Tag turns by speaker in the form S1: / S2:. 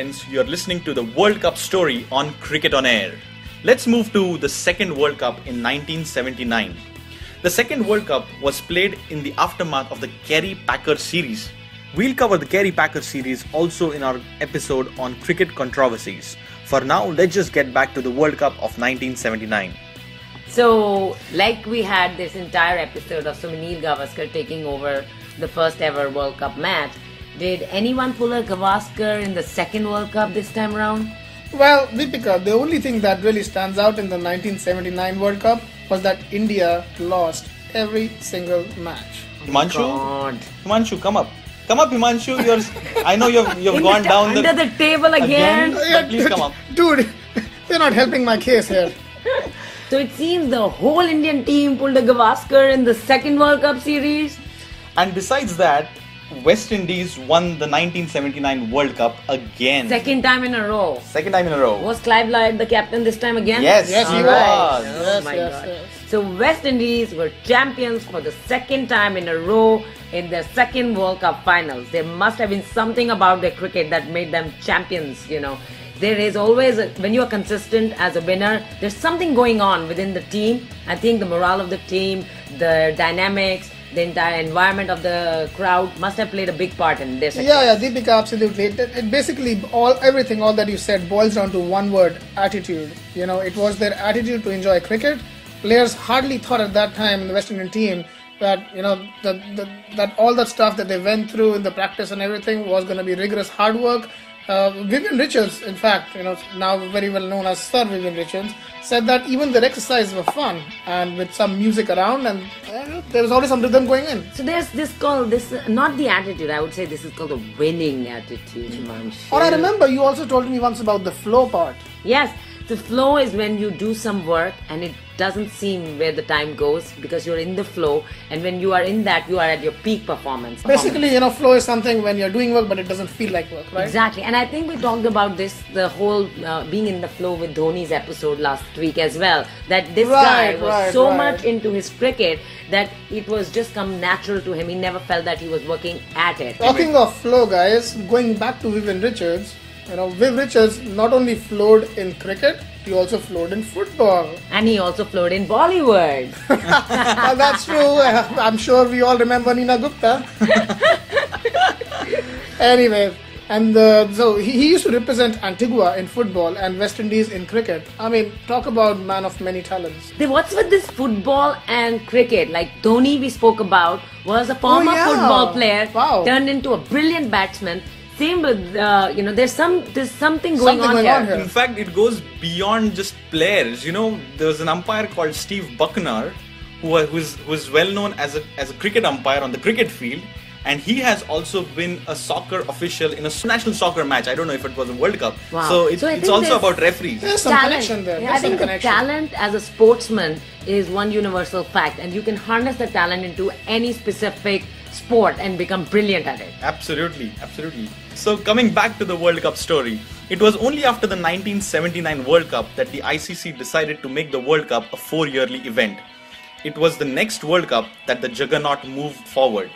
S1: friends, you're listening to the World Cup story on Cricket on Air. Let's move to the second World Cup in 1979. The second World Cup was played in the aftermath of the Kerry-Packer series. We'll cover the Kerry-Packer series also in our episode on cricket controversies. For now, let's just get back to the World Cup of 1979.
S2: So, like we had this entire episode of Sunil Gavaskar taking over the first ever World Cup match, did anyone pull a Gavaskar in the second World Cup this time around?
S3: Well, Deepika, the only thing that really stands out in the 1979 World Cup was that India lost every single match.
S1: Himanshu, come up. Come up, Himanshu. I know you've gone down
S2: under the table again.
S1: But please come up.
S3: Dude, you're not helping my case here.
S2: So it seems the whole Indian team pulled a Gavaskar in the second World Cup series.
S1: And besides that, West Indies won the 1979 World Cup again.
S2: Second time in a row.
S1: Was
S2: Clive Lloyd the captain this time again?
S1: Yes,
S3: he
S1: was.
S2: Oh my God. So West Indies were champions for the second time in a row in their second World Cup finals. There must have been something about their cricket that made them champions, you know. There is always, when you are consistent as a winner, there's something going on within the team. I think the morale of the team, the dynamics, the entire environment of the crowd must have played a big part in this.
S3: Yeah, Deepika, absolutely. It basically, all that you said boils down to one word: attitude. You know, it was their attitude to enjoy cricket. Players hardly thought at that time in the West Indian team that, you know, that all that stuff that they went through in the practice and everything was going to be rigorous hard work. Vivian Richards, in fact, you know, now very well known as Sir Vivian Richards, said that even their exercises were fun and with some music around, and there was always some rhythm going in.
S2: So there's not the attitude, I would say this is called the winning attitude, Himanshu.
S3: Or I remember you also told me once about the flow part.
S2: Yes, the flow is when you do some work and it doesn't seem where the time goes because you're in the flow, and when you are in that, you are at your peak performance.
S3: Basically, you know, flow is something when you're doing work but it doesn't feel like work, right?
S2: Exactly, and I think we talked about this, the whole being in the flow with Dhoni's episode last week as well, that this guy was so much into his cricket that it was just come natural to him. He never felt that he was working at it.
S3: Talking of flow, guys, going back to Vivian Richards, you know, Viv Richards not only flowed in cricket, he also flowed in football.
S2: And he also flowed in Bollywood.
S3: That's true. I'm sure we all remember Nina Gupta. Anyway, and so he used to represent Antigua in football and West Indies in cricket. I mean, talk about man of many talents.
S2: What's with this football and cricket? Like Dhoni we spoke about was a former football player, turned into a brilliant batsman. Same with, you know, there's something going on here.
S1: In fact, it goes beyond just players. You know, there was an umpire called Steve Buckner who's well known as a cricket umpire on the cricket field, and he has also been a soccer official in a national soccer match. I don't know if it was a World Cup.
S2: Wow.
S1: So it's also about referees.
S3: There's some connection there.
S2: Yeah, I think the talent as a sportsman is one universal fact, and you can harness the talent into any specific sport and become brilliant at it.
S1: Absolutely. So coming back to the World Cup story, it was only after the 1979 World Cup that the ICC decided to make the World Cup a 4-yearly event. It was the next World Cup that the juggernaut moved forward.